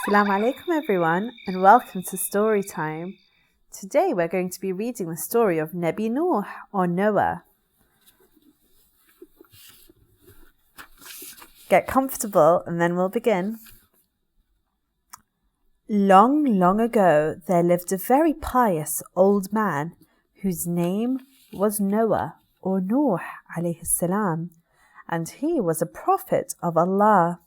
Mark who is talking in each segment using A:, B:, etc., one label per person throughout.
A: Assalamu alaikum everyone and welcome to Storytime. Today we're going to be reading the story of Nabi Nuh or Noah. Get comfortable and then we'll begin. Long, long ago there lived a very pious old man whose name was Noah or Nuh alayhi salam, and he was a prophet of Allah.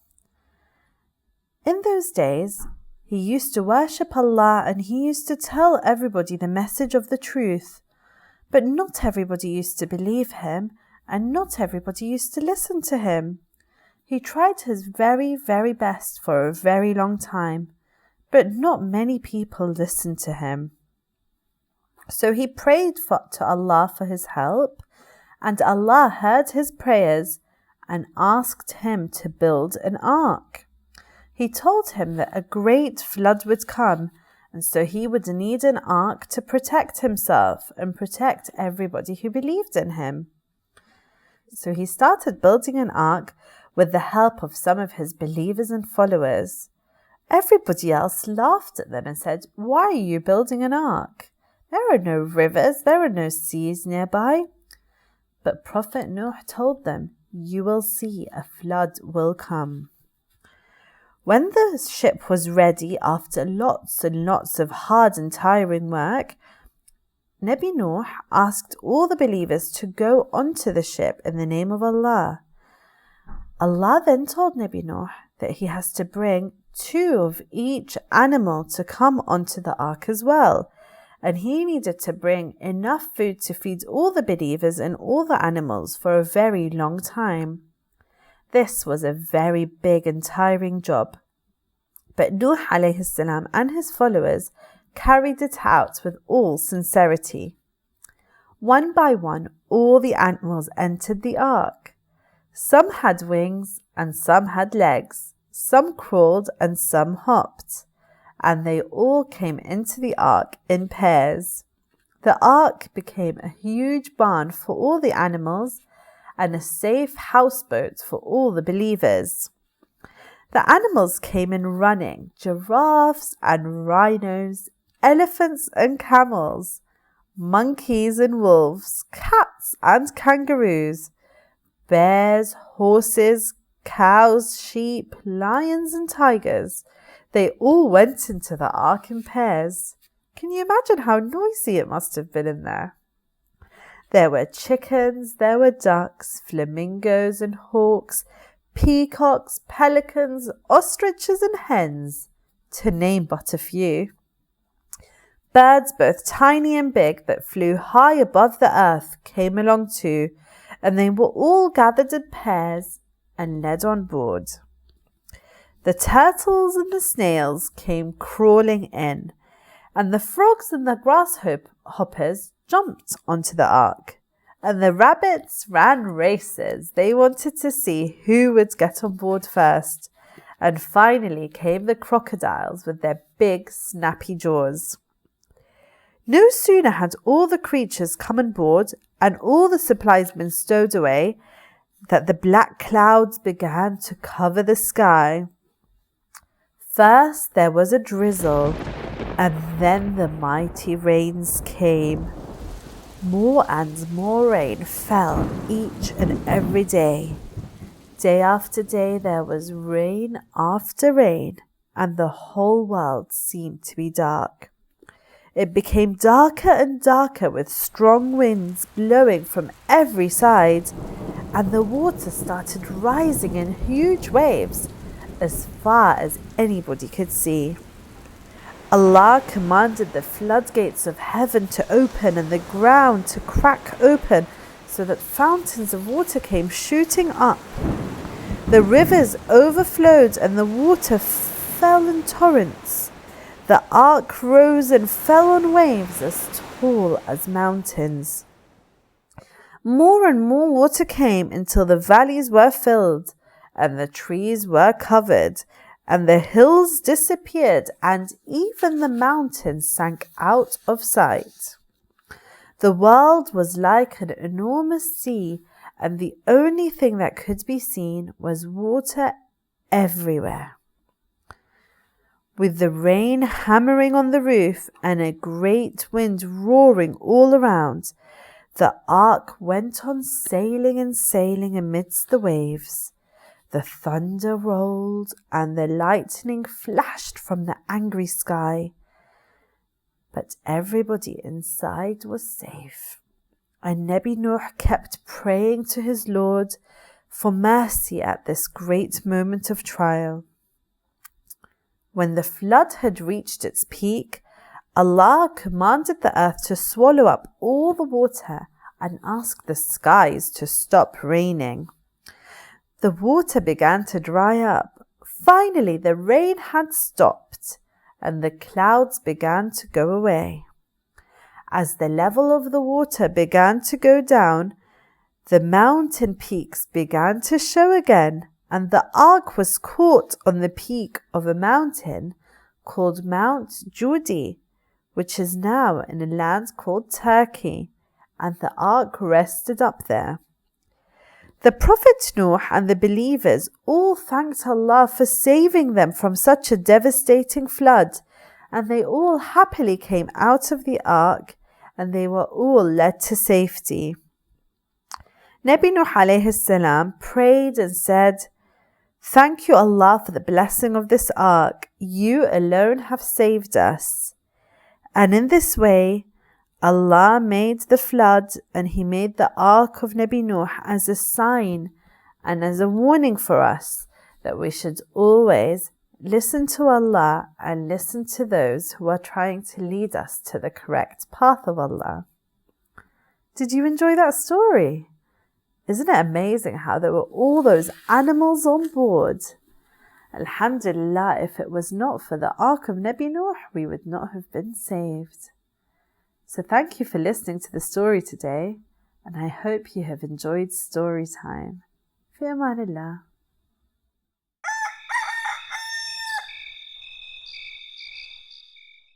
A: In those days, he used to worship Allah and he used to tell everybody the message of the truth. But not everybody used to believe him and not everybody used to listen to him. He tried his very, very best for a very long time, but not many people listened to him. So he prayed to Allah for his help, and Allah heard his prayers and asked him to build an ark. He told him that a great flood would come, and so he would need an ark to protect himself and protect everybody who believed in him. So he started building an ark with the help of some of his believers and followers. Everybody else laughed at them and said, "Why are you building an ark? There are no rivers, there are no seas nearby." But Prophet Nuh told them, "You will see, a flood will come." When the ship was ready after lots and lots of hard and tiring work, Nabi Nuh asked all the believers to go onto the ship in the name of Allah. Allah then told Nabi Nuh that he has to bring 2 of each animal to come onto the ark as well, and he needed to bring enough food to feed all the believers and all the animals for a very long time. This was a very big and tiring job, but Nuh alayhi salam and his followers carried it out with all sincerity. One by one, all the animals entered the ark. Some had wings and some had legs, some crawled and some hopped, and they all came into the ark in pairs. The ark became a huge barn for all the animals and a safe houseboat for all the believers. The animals came in running, giraffes and rhinos, elephants and camels, monkeys and wolves, cats and kangaroos, bears, horses, cows, sheep, lions and tigers. They all went into the ark in pairs. Can you imagine how noisy it must have been in there? There were chickens, there were ducks, flamingos and hawks, peacocks, pelicans, ostriches and hens, to name but a few. Birds both tiny and big that flew high above the earth came along too, and they were all gathered in pairs and led on board. The turtles and the snails came crawling in, and the frogs and the grasshoppers jumped onto the ark, and the rabbits ran races. They wanted to see who would get on board first, and finally came the crocodiles with their big snappy jaws. No sooner had all the creatures come on board and all the supplies been stowed away that the black clouds began to cover the sky. First there was a drizzle, and then the mighty rains came. More and more rain fell each and every day. Day after day there was rain after rain, and the whole world seemed to be dark. It became darker and darker with strong winds blowing from every side, and the water started rising in huge waves as far as anybody could see. Allah commanded the floodgates of heaven to open and the ground to crack open so that fountains of water came shooting up. The rivers overflowed and the water fell in torrents. The ark rose and fell on waves as tall as mountains. More and more water came until the valleys were filled and the trees were covered and the hills disappeared and even the mountains sank out of sight. The world was like an enormous sea, and the only thing that could be seen was water everywhere. with the rain hammering on the roof and a great wind roaring all around, the ark went on sailing and sailing amidst the waves. The thunder rolled and the lightning flashed from the angry sky. But everybody inside was safe, and Nabi Nuh kept praying to his Lord for mercy at this great moment of trial. When the flood had reached its peak, Allah commanded the earth to swallow up all the water and asked the skies to stop raining. The water began to dry up. Finally, the rain had stopped and the clouds began to go away. As the level of the water began to go down, the mountain peaks began to show again, and the ark was caught on the peak of a mountain called Mount Judi, which is now in a land called Turkey, and the ark rested up there. The Prophet Nuh and the believers all thanked Allah for saving them from such a devastating flood, and they all happily came out of the ark, and they were all led to safety. Nabi Nuh alayhi salam prayed and said, "Thank you Allah for the blessing of this ark. You alone have saved us." And in this way, Allah made the flood, and He made the ark of Nabi Nuh as a sign and as a warning for us that we should always listen to Allah and listen to those who are trying to lead us to the correct path of Allah. Did you enjoy that story? Isn't it amazing how there were all those animals on board? Alhamdulillah, if it was not for the ark of Nabi Nuh, we would not have been saved. So thank you for listening to the story today, and I hope you have enjoyed story time. Fi amanillah.